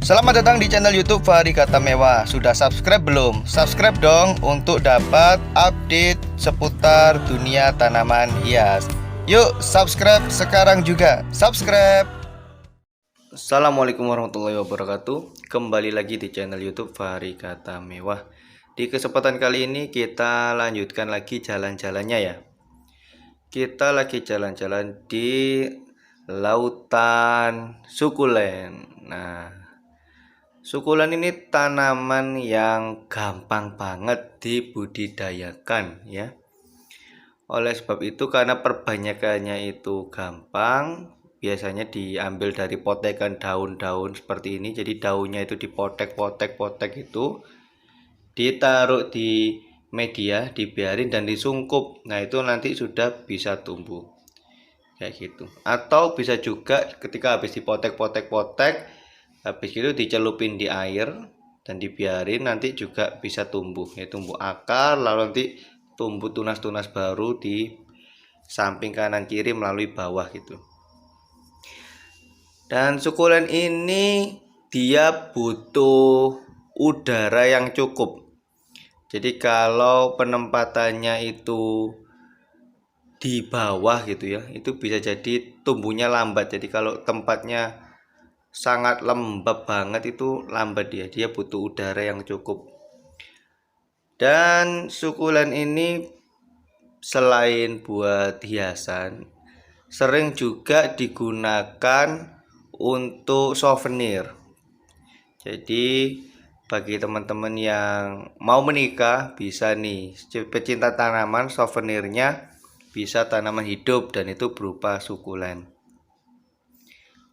Selamat datang di channel YouTube Fahri Kata Mewah. Sudah subscribe belum? Subscribe dong untuk dapat update seputar dunia tanaman hias. Yuk subscribe sekarang juga. Subscribe. Assalamualaikum warahmatullahi wabarakatuh. Kembali lagi di channel YouTube Fahri Kata Mewah. Di kesempatan kali ini kita lanjutkan lagi jalan-jalannya ya. Kita lagi jalan-jalan di lautan sukulen. Nah, sukulen ini tanaman yang gampang banget dibudidayakan ya. Oleh sebab itu, karena perbanyakannya itu gampang, biasanya diambil dari potekan daun-daun seperti ini. Jadi daunnya itu dipotek-potek itu, ditaruh di media, dibiarin dan disungkup. Nah, itu nanti sudah bisa tumbuh kayak gitu. Atau bisa juga ketika habis dipotek-potek, habis itu dicelupin di air dan dibiarin, nanti juga bisa tumbuh. Ya, tumbuh akar, lalu nanti tumbuh tunas-tunas baru di samping kanan kiri melalui bawah gitu. Dan sukulen ini dia butuh udara yang cukup. Jadi kalau penempatannya itu di bawah gitu ya, itu bisa jadi tumbuhnya lambat. Jadi kalau tempatnya sangat lembab banget itu lambat dia butuh udara yang cukup. Dan sukulen ini selain buat hiasan, sering juga digunakan untuk souvenir. Jadi bagi teman-teman yang mau menikah, bisa nih, pecinta tanaman, souvenirnya bisa tanaman hidup dan itu berupa sukulen.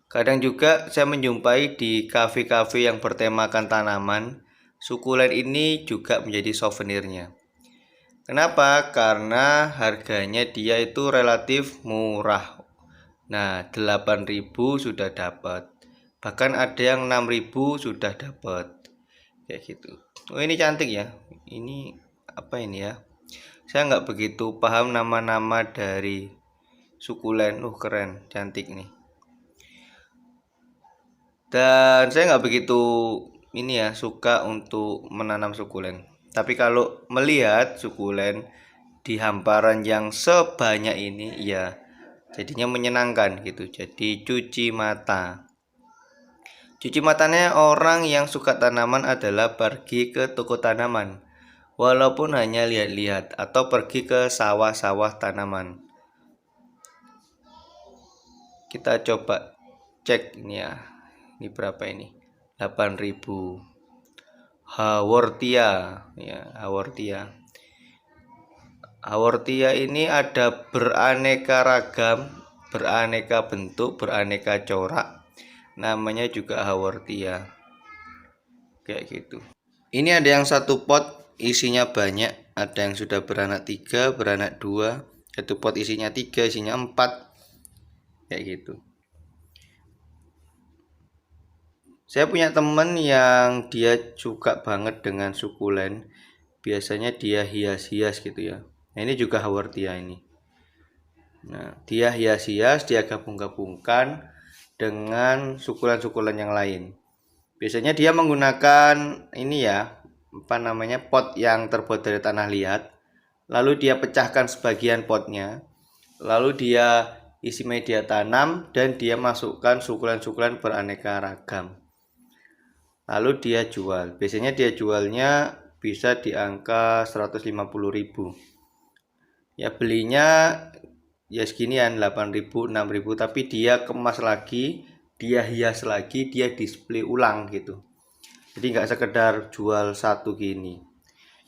Kadang juga saya menjumpai di kafe-kafe yang bertemakan tanaman, sukulen ini juga menjadi souvenirnya. Kenapa? Karena harganya dia itu relatif murah. Nah, 8.000 sudah dapat. Bahkan ada yang 6.000 sudah dapat. Kayak gitu. Oh, ini cantik ya. Ini apa ini ya? Saya nggak begitu paham nama-nama dari sukulen. Keren, cantik nih. Dan saya nggak begitu ini ya, suka untuk menanam sukulen. Tapi kalau melihat sukulen di hamparan yang sebanyak ini, ya jadinya menyenangkan gitu. Jadi cuci mata. Cuci matanya orang yang suka tanaman adalah pergi ke toko tanaman, walaupun hanya lihat-lihat, atau pergi ke sawah-sawah tanaman. Kita coba cek ini ya. Ini berapa ini? 8.000. Haworthia ya, Haworthia. Haworthia ini ada beraneka ragam, beraneka bentuk, beraneka corak. Namanya juga Haworthia. Kayak gitu. Ini ada yang satu pot isinya banyak, ada yang sudah beranak 3, beranak 2, satu pot isinya 3, isinya 4. Kayak gitu. Saya punya temen yang dia suka banget dengan sukulen. Biasanya dia hias-hias gitu ya. Nah, ini juga Haworthia ini. Nah, dia hias-hias, dia gabung-gabungkan dengan sukulen-sukulen yang lain. Biasanya dia menggunakan ini ya, apa namanya, pot yang terbuat dari tanah liat. Lalu dia pecahkan sebagian potnya. Lalu dia isi media tanam dan dia masukkan sukulen-sukulen beraneka ragam. Lalu dia jual. Biasanya dia jualnya bisa di angka 150.000. Ya belinya ya seginian, 8.000, 6.000, tapi dia kemas lagi, dia hias lagi, dia display ulang gitu. Jadi nggak sekedar jual satu gini.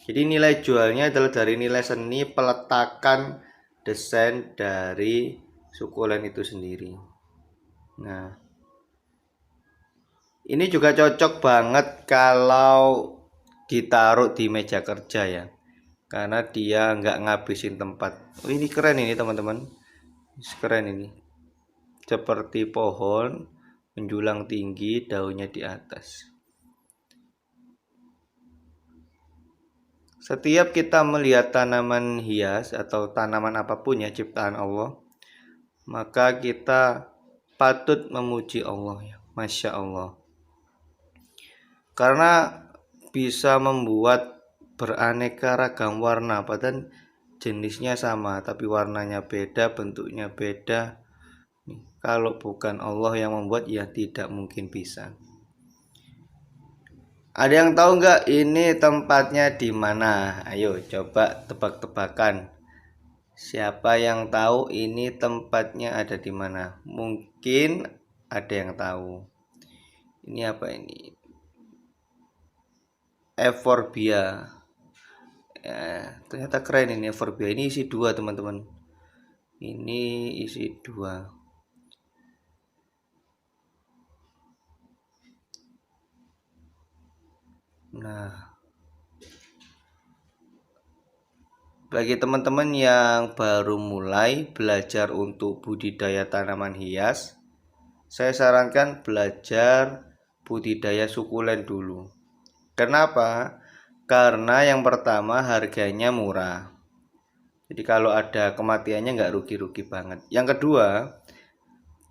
Jadi nilai jualnya adalah dari nilai seni peletakan desain dari sukulen itu sendiri. Nah, ini juga cocok banget kalau ditaruh di meja kerja ya, karena dia nggak ngabisin tempat. Ini keren ini teman-teman, keren ini. Seperti pohon menjulang tinggi, daunnya di atas. Setiap kita melihat tanaman hias atau tanaman apapun ya ciptaan Allah, maka kita patut memuji Allah ya, Masya Allah. karena bisa membuat beraneka ragam warna, padahal jenisnya sama tapi warnanya beda, bentuknya beda. Kalau bukan Allah yang membuat, ya tidak mungkin bisa. Ada yang tahu nggak ini tempatnya di mana? Ayo coba tebak-tebakan. Siapa yang tahu ini tempatnya ada di mana? Mungkin ada yang tahu. Ini apa ini? Euphorbia. Ya, ternyata keren ini Euphorbia. Ini isi 2 teman-teman. Ini isi 2. Nah, bagi teman-teman yang baru mulai belajar untuk budidaya tanaman hias, saya sarankan belajar budidaya sukulen dulu. Kenapa? Karena yang pertama harganya murah. Jadi kalau ada kematiannya nggak rugi-rugi banget. Yang kedua,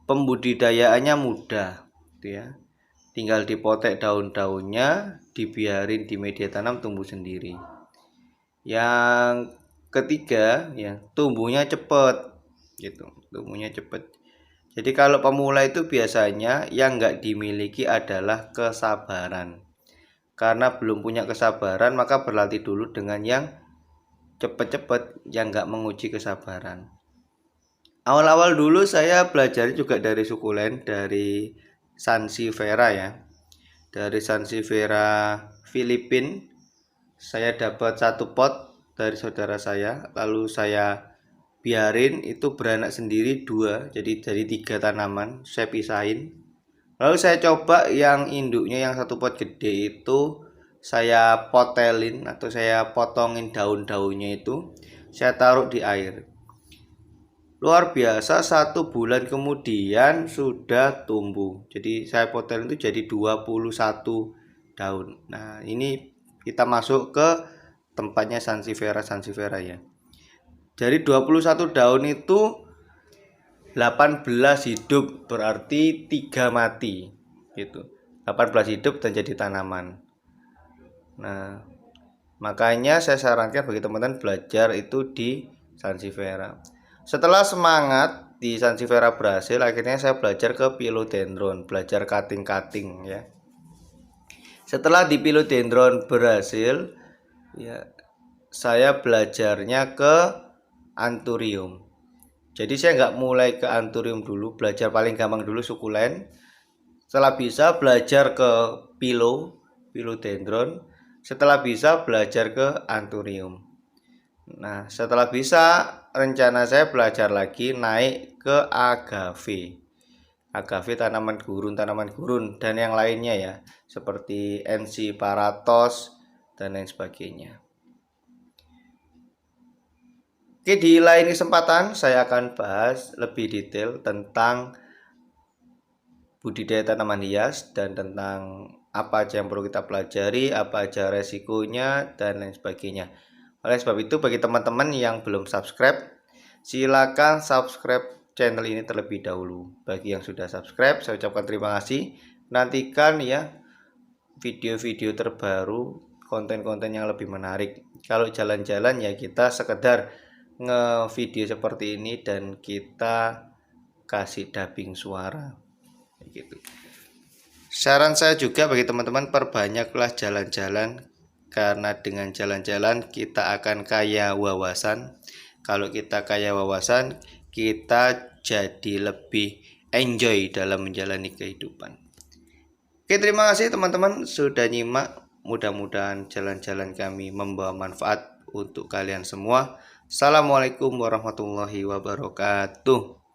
pembudidayaannya mudah, gitu ya. Tinggal dipotek daun-daunnya, dibiarin di media tanam tumbuh sendiri. Yang ketiga, ya tumbuhnya cepat, gitu. Tumbuhnya cepat. Jadi kalau pemula itu biasanya yang nggak dimiliki adalah kesabaran. Karena belum punya kesabaran, maka berlatih dulu dengan yang cepat-cepat, yang nggak menguji kesabaran. Awal-awal dulu saya belajar juga dari sukulen, dari Sansevieria ya. Dari Sansevieria Filipina, saya dapat 1 pot dari saudara saya, lalu saya biarin itu beranak sendiri 2, jadi dari 3 tanaman saya pisahin. Lalu saya coba yang induknya yang 1 pot gede itu saya potelin atau saya potongin daun-daunnya itu, saya taruh di air. Luar biasa, 1 bulan kemudian sudah tumbuh. Jadi saya potelin itu jadi 21 daun. Nah, ini kita masuk ke tempatnya Sansevieria ya. Dari 21 daun itu 18 hidup, berarti 3 mati gitu. 18 hidup dan jadi tanaman. Nah, makanya saya sarankan bagi teman-teman belajar itu di Sansevieria. Setelah semangat di Sansevieria berhasil, akhirnya saya belajar ke Philodendron, belajar cutting-cutting ya. Setelah di Philodendron berhasil, ya saya belajarnya ke Anthurium. Jadi saya nggak mulai ke Anthurium dulu, belajar paling gampang dulu sukulen. Setelah bisa belajar ke Philodendron, setelah bisa belajar ke Anthurium. Nah, setelah bisa, rencana saya belajar lagi naik ke agave. Agave tanaman gurun dan yang lainnya ya, seperti Ensipharathos dan lain sebagainya. Oke, di lain kesempatan saya akan bahas lebih detail tentang budidaya tanaman hias dan tentang apa aja yang perlu kita pelajari, apa aja resikonya dan lain sebagainya. Oleh sebab itu, bagi teman-teman yang belum subscribe, silakan subscribe channel ini terlebih dahulu. Bagi yang sudah subscribe, saya ucapkan terima kasih. Nantikan ya video-video terbaru, konten-konten yang lebih menarik. Kalau jalan-jalan ya kita sekedar nge-video seperti ini dan kita kasih dubbing suara gitu. Saran saya juga bagi teman-teman, perbanyaklah jalan-jalan, karena dengan jalan-jalan kita akan kaya wawasan. Kalau kita kaya wawasan, kita jadi lebih enjoy dalam menjalani kehidupan. Oke, terima kasih teman-teman sudah nyimak. Mudah-mudahan jalan-jalan kami membawa manfaat untuk kalian semua. Assalamualaikum warahmatullahi wabarakatuh.